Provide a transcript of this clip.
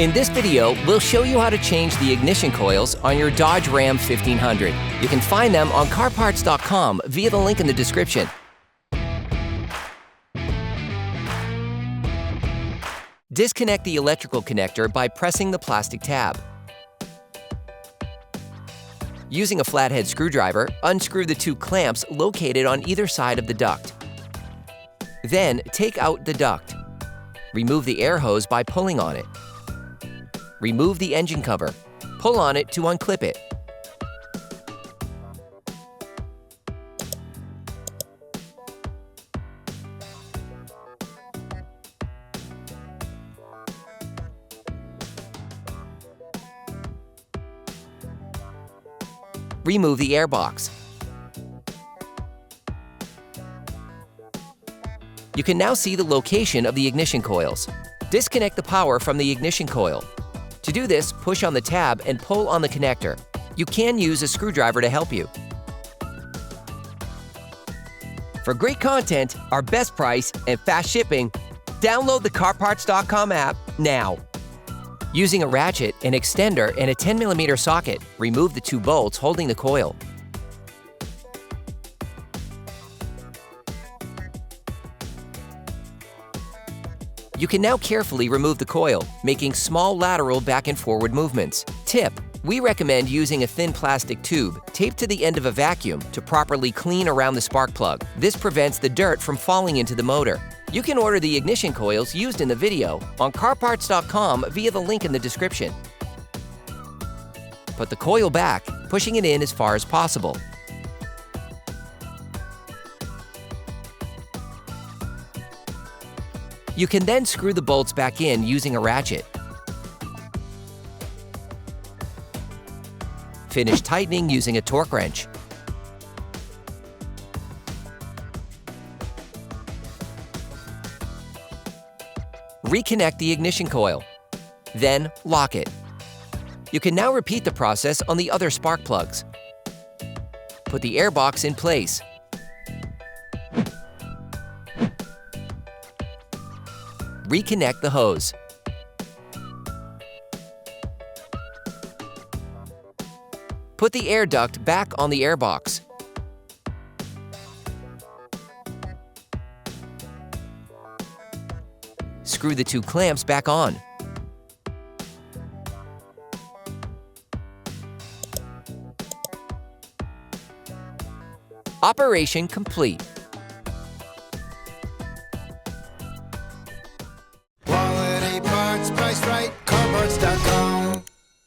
In this video, we'll show you how to change the ignition coils on your Dodge Ram 1500. You can find them on CarParts.com via the link in the description. Disconnect the electrical connector by pressing the plastic tab. Using a flathead screwdriver, unscrew the two clamps located on either side of the duct. Then, take out the duct. Remove the air hose by pulling on it. Remove the engine cover. Pull on it to unclip it. Remove the air box. You can now see the location of the ignition coils. Disconnect the power from the ignition coil. To do this, push on the tab and pull on the connector. You can use a screwdriver to help you. For great content, our best price, and fast shipping, download the CarParts.com app now. Using a ratchet, an extender, and a 10mm socket, remove the two bolts holding the coil. You can now carefully remove the coil, making small lateral back and forward movements. Tip: we recommend using a thin plastic tube taped to the end of a vacuum to properly clean around the spark plug. This prevents the dirt from falling into the motor. You can order the ignition coils used in the video on CarParts.com via the link in the description. Put the coil back, pushing it in as far as possible. You can then screw the bolts back in using a ratchet. Finish tightening using a torque wrench. Reconnect the ignition coil. Then lock it. You can now repeat the process on the other spark plugs. Put the air box in place. Reconnect the hose. Put the air duct back on the air box. Screw the two clamps back on. Operation complete. Quality parts, priced right, CarParts.com.